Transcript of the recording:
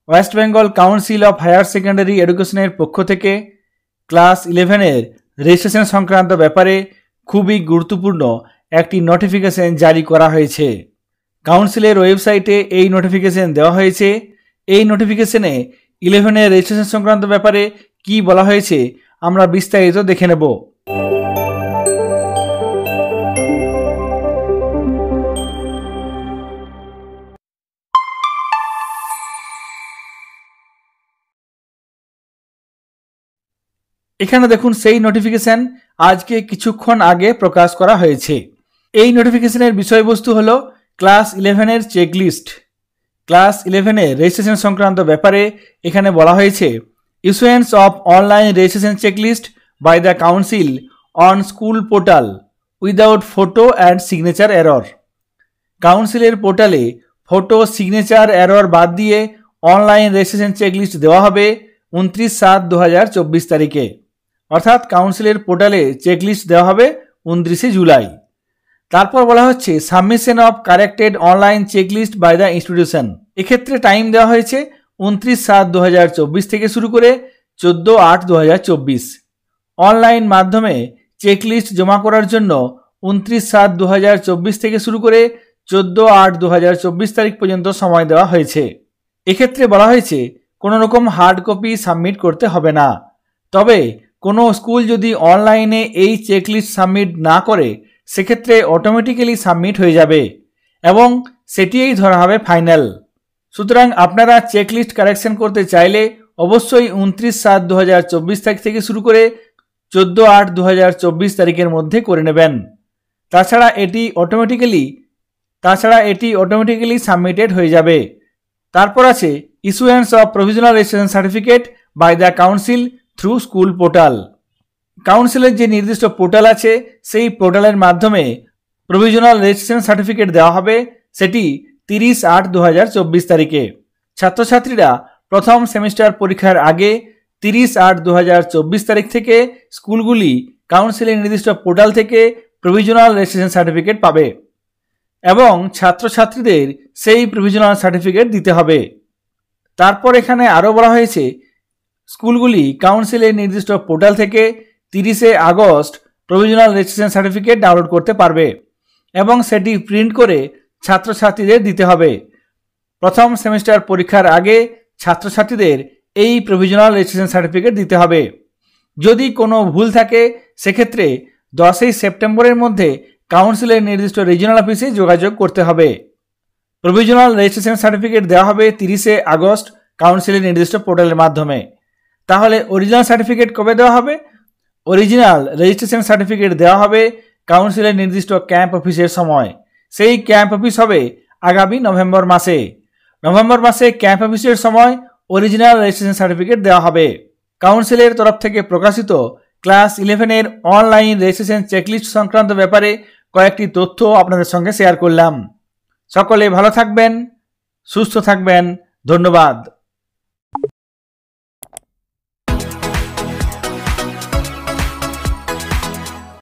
West Bengal Council of Higher Secondary এডুকেশনের পক্ষ থেকে ক্লাস 11-এর রেজিস্ট্রেশন সংক্রান্ত ব্যাপারে খুবই গুরুত্বপূর্ণ একটি নোটিফিকেশন জারি করা হয়েছে। কাউন্সিলের ওয়েবসাইটে এই নোটিফিকেশন দেওয়া হয়েছে। এই নোটিফিকেশনে 11-এর রেজিস্ট্রেশন সংক্রান্ত ব্যাপারে কি বলা হয়েছে আমরা বিস্তারিত দেখে নেব। এখানে দেখুন সেই নোটিফিকেশন আজকে কিছুক্ষণ আগে প্রকাশ করা হয়েছে। এই নোটিফিকেশনের বিষয়বস্তু হলো ক্লাস 11-এর চেকলিস্ট। ক্লাস 11-এর রেজিস্ট্রেশন সংক্রান্ত ব্যাপারে এখানে বলা হয়েছে issuance of online registration checklist by the council on school portal without photo and signature error. কাউন্সিলের পোর্টালে ফটো সিগনেচার এরর বাদ দিয়ে অনলাইন রেজিস্ট্রেশন চেকলিস্ট দেওয়া হবে 29/7/2024 তারিখে, অর্থাৎ কাউন্সিলের পোর্টালে চেকলিস্ট দেওয়া হবে 29 জুলাই। তারপর বলা হচ্ছে submission of corrected online checklist by the institution. এক্ষেত্রে টাইম দেওয়া হয়েছে 29/7/2024 থেকে শুরু করে 14/8/2024। অনলাইন মাধ্যমে চেকলিস্ট জমা করার জন্য 29/7/2024 থেকে শুরু করে 14/8/2024 তারিখ পর্যন্ত সময় দেওয়া হয়েছে। এক্ষেত্রে বলা হয়েছে কোনো রকম হার্ড কপি সাবমিট করতে হবে না। তবে কোনো স্কুল যদি অনলাইনে এই চেকলিস্ট সাবমিট না করে সেক্ষেত্রে অটোমেটিক্যালি সাবমিট হয়ে যাবে এবং সেটিই ধরা হবে ফাইনাল। সুতরাং আপনারা চেকলিস্ট কারেকশন করতে চাইলে অবশ্যই 29/7/2024 তারিখ থেকে শুরু করে 14/8/2024 তারিখের মধ্যে করে নেবেন। তাছাড়া এটি অটোমেটিক্যালি সাবমিটেড হয়ে যাবে। তারপর আছে issuance of provisional registration certificate by the council through school portal. কাউন্সিলের যে নির্দিষ্ট পোর্টাল আছে সেই পোর্টালের মাধ্যমে প্রভিশনাল রেজিস্ট্রেশন সার্টিফিকেট দেওয়া হবে, সেটি 30/8/2024 তারিখে। ছাত্রছাত্রীরা প্রথম সেমিস্টার পরীক্ষার আগে 30/8/2024 তারিখ থেকে স্কুলগুলি কাউন্সিলের নির্দিষ্ট পোর্টাল থেকে প্রভিশনাল রেজিস্ট্রেশন সার্টিফিকেট পাবে এবং ছাত্রছাত্রীদের সেই প্রভিশনাল সার্টিফিকেট দিতে হবে। তারপর এখানে আরও বলা হয়েছে স্কুলগুলি কাউন্সিলের নির্দিষ্ট পোর্টাল থেকে 30 August provisional registration certificate download করতে পারবে এবং সেটি প্রিন্ট করে ছাত্রছাত্রীদের দিতে হবে। প্রথম সেমিস্টার পরীক্ষার আগে ছাত্রছাত্রীদের এই প্রভিশনাল রেজিস্ট্রেশন সার্টিফিকেট দিতে হবে। যদি কোনো ভুল থাকে সেক্ষেত্রে 10 সেপ্টেম্বরের মধ্যে কাউন্সিলের নির্দিষ্ট রিজিওনাল অফিসে যোগাযোগ করতে হবে। প্রভিশনাল রেজিস্ট্রেশন সার্টিফিকেট দেওয়া হবে 30 আগস্ট কাউন্সিলের নির্দিষ্ট পোর্টালের মাধ্যমে। তাহলে অরিজিনাল সার্টিফিকেট কবে দেওয়া হবে? অরিজিনাল রেজিস্ট্রেশন সার্টিফিকেট দেওয়া হবে কাউন্সিলের নির্দিষ্ট ক্যাম্প অফিসের সময়। সেই ক্যাম্প অফিস হবে আগামী নভেম্বর মাসে। নভেম্বর মাসে ক্যাম্প অফিসের সময় অরিজিনাল রেজিস্ট্রেশন সার্টিফিকেট দেওয়া হবে। কাউন্সিলের তরফ থেকে প্রকাশিত ক্লাস 11-এর অনলাইন রেজিস্ট্রেশন চেকলিস্ট সংক্রান্ত ব্যাপারে কয়েকটি তথ্য আপনাদের সঙ্গে শেয়ার করলাম। সকলে ভালো থাকবেন, সুস্থ থাকবেন। ধন্যবাদ।